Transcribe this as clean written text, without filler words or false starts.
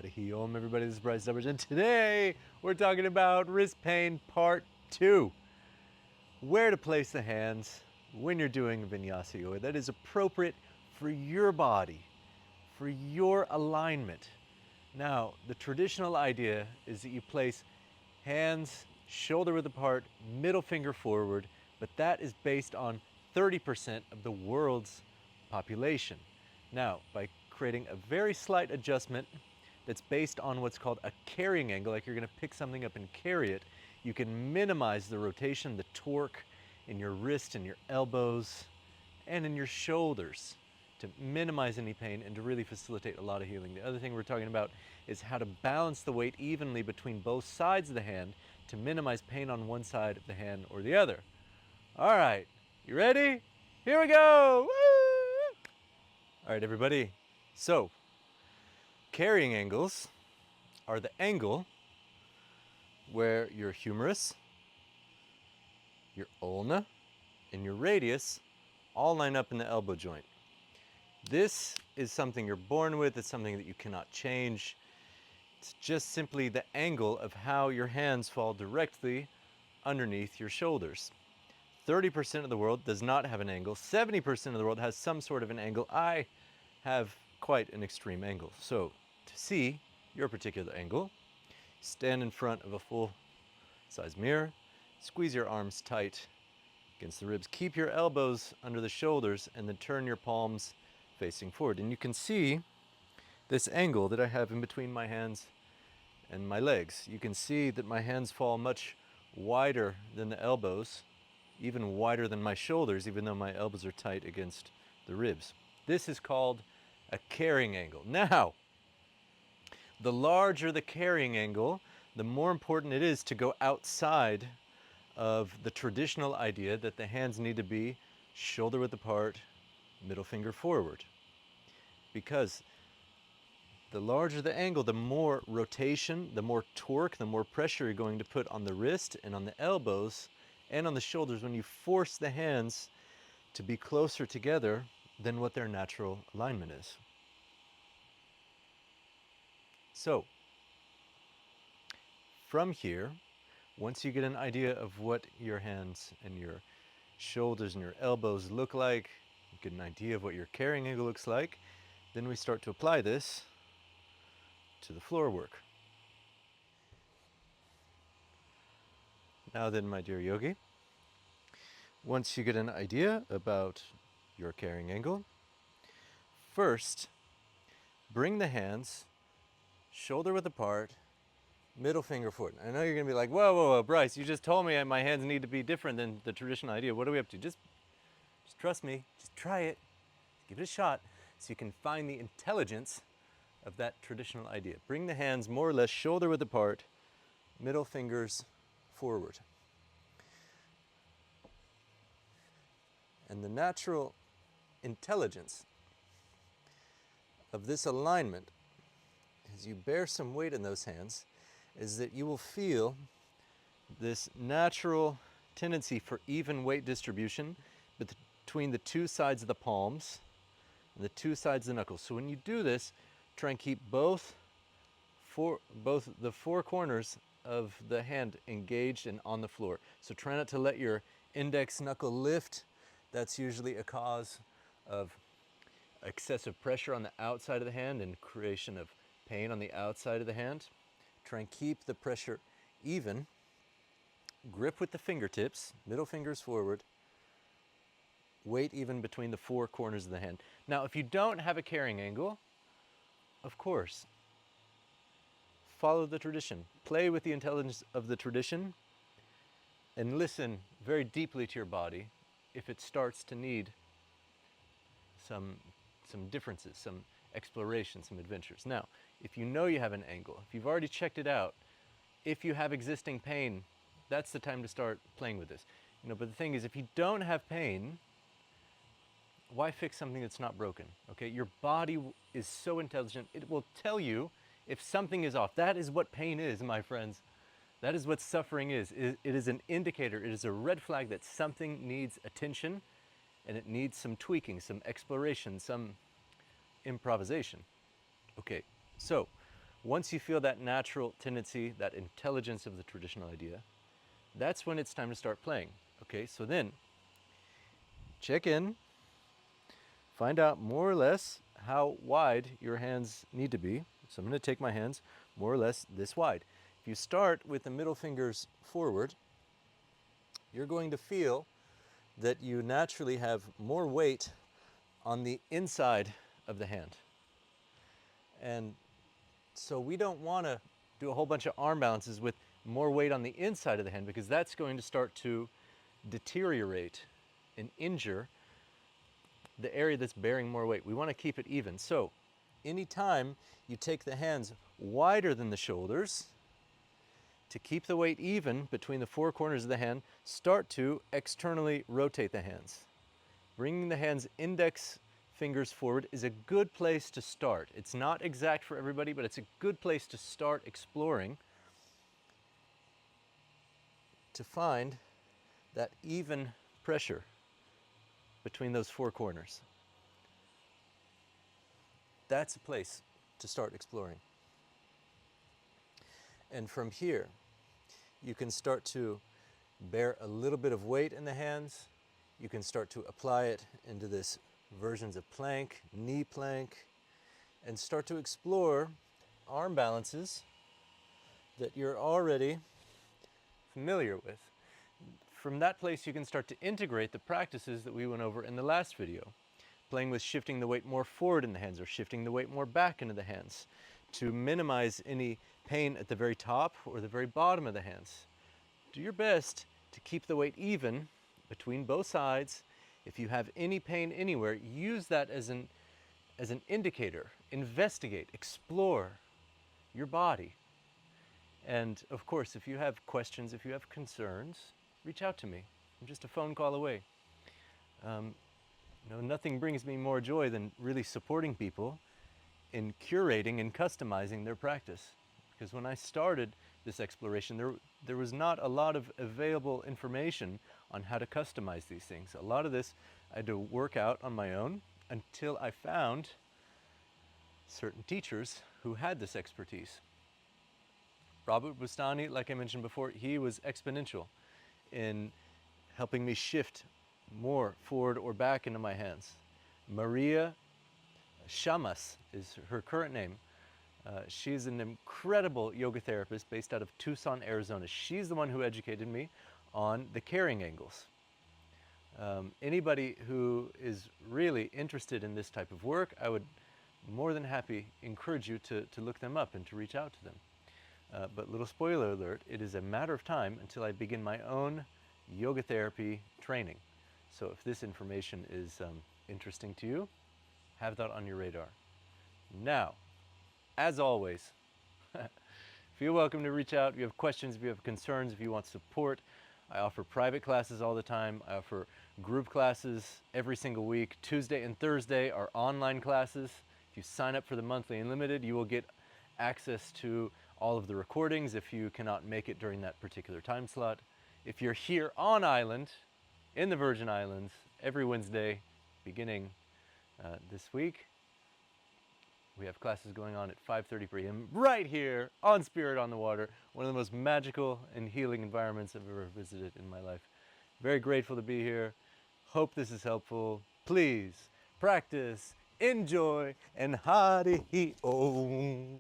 Adahi Om, everybody, this is Bryce Dubbers, and today we're talking about wrist pain part 2. Where to place the hands when you're doing vinyasa yoga that is appropriate for your body, for your alignment. Now, the traditional idea is that you place hands shoulder width apart, middle finger forward, but that is based on 30% of the world's population. Now, by creating a very slight adjustment that's based on what's called a carrying angle, like you're going to pick something up and carry it, you can minimize the rotation, the torque in your wrist and your elbows and in your shoulders to minimize any pain and to really facilitate a lot of healing. The other thing we're talking about is how to balance the weight evenly between both sides of the hand to minimize pain on one side of the hand or the other. All right, you ready? Here we go! Woo! All right, everybody. So, carrying angles are the angle where your humerus, your ulna, and your radius all line up in the elbow joint. This is something you're born with. It's something that you cannot change. It's just simply the angle of how your hands fall directly underneath your shoulders. 30% of the world does not have an angle. 70% of the world has some sort of an angle. I have quite an extreme angle. So to see your particular angle, stand in front of a full-size mirror, squeeze your arms tight against the ribs, keep your elbows under the shoulders, and then turn your palms facing forward. And you can see this angle that I have in between my hands and my legs. You can see that my hands fall much wider than the elbows, even wider than my shoulders, even though my elbows are tight against the ribs. This is called a carrying angle. Now, the larger the carrying angle, the more important it is to go outside of the traditional idea that the hands need to be shoulder width apart, middle finger forward. Because the larger the angle, the more rotation, the more torque, the more pressure you're going to put on the wrist and on the elbows and on the shoulders when you force the hands to be closer together than what their natural alignment is. So, from here, once you get an idea of what your hands and your shoulders and your elbows look like, you get an idea of what your carrying angle looks like, then we start to apply this to the floor work. Now then, my dear yogi, once you get an idea about your carrying angle, first, bring the hands shoulder width apart, middle finger forward. I know you're going to be like, whoa, whoa, whoa, Bryce, you just told me my hands need to be different than the traditional idea. What are we up to? Just trust me. Just try it. Give it a shot so you can find the intelligence of that traditional idea. Bring the hands more or less shoulder width apart, middle fingers forward. And the natural intelligence of this alignment, as you bear some weight in those hands, is that you will feel this natural tendency for even weight distribution between the two sides of the palms and the two sides of the knuckles. So when you do this, try and keep both the four corners of the hand engaged and on the floor. So try not to let your index knuckle lift. That's usually a cause of excessive pressure on the outside of the hand and creation of pain on the outside of the hand. Try and keep the pressure even. Grip with the fingertips, middle fingers forward. Weight even between the four corners of the hand. Now, if you don't have a carrying angle, of course, follow the tradition. Play with the intelligence of the tradition and listen very deeply to your body if it starts to need some differences, some exploration, some adventures. Now, if you know you have an angle, if you've already checked it out, if you have existing pain, that's the time to start playing with this. But the thing is, if you don't have pain, why fix something that's not broken? Okay, your body is so intelligent, it will tell you if something is off. That is what pain is, my friends. That is what suffering is. It is an indicator, it is a red flag that something needs attention and it needs some tweaking, some exploration, some improvisation. Okay, so Once you feel that natural tendency, that intelligence of the traditional idea, that's when it's time to start playing. Okay, so then check in, find out more or less how wide your hands need to be. So I'm going to take my hands more or less this wide. If you start with the middle fingers forward, you're going to feel that you naturally have more weight on the inside of the hand. And so we don't want to do a whole bunch of arm balances with more weight on the inside of the hand, because that's going to start to deteriorate and injure the area that's bearing more weight. We want to keep it even. So anytime you take the hands wider than the shoulders, to keep the weight even between the four corners of the hand, start to externally rotate the hands. Bringing the hand's index fingers forward is a good place to start. It's not exact for everybody, but it's a good place to start exploring to find that even pressure between those four corners. That's a place to start exploring. And from here, you can start to bear a little bit of weight in the hands. You can start to apply it into this versions of plank, knee plank, and start to explore arm balances that you're already familiar with. From that place, you can start to integrate the practices that we went over in the last video, playing with shifting the weight more forward in the hands or shifting the weight more back into the hands to minimize any pain at the very top or the very bottom of the hands. Do your best to keep the weight even between both sides. If you have any pain anywhere, use that as an indicator. Investigate, explore your body. And of course, if you have questions, if you have concerns, reach out to me. I'm just a phone call away. Nothing brings me more joy than really supporting people in curating and customizing their practice. Because when I started this exploration, there was not a lot of available information on how to customize these things. A lot of this I had to work out on my own until I found certain teachers who had this expertise. Robert Bustani, like I mentioned before, he was exponential in helping me shift more forward or back into my hands. Maria Shamas is her current name. She's an incredible yoga therapist based out of Tucson, Arizona. She's the one who educated me on the carrying angles. Anybody who is really interested in this type of work, I would more than happy encourage you to look them up and to reach out to them. But little spoiler alert, it is a matter of time until I begin my own yoga therapy training. So if this information is interesting to you, have that on your radar. Now, as always, feel welcome to reach out if you have questions, if you have concerns, if you want support. I offer private classes all the time. I offer group classes every single week. Tuesday and Thursday are online classes. If you sign up for the monthly unlimited, you will get access to all of the recordings if you cannot make it during that particular time slot. If you're here on island, in the Virgin Islands, every Wednesday beginning this week, we have classes going on at 5:30 p.m. right here on Spirit on the Water, one of the most magical and healing environments I've ever visited in my life. Very grateful to be here. Hope this is helpful. Please practice, enjoy, and hari om.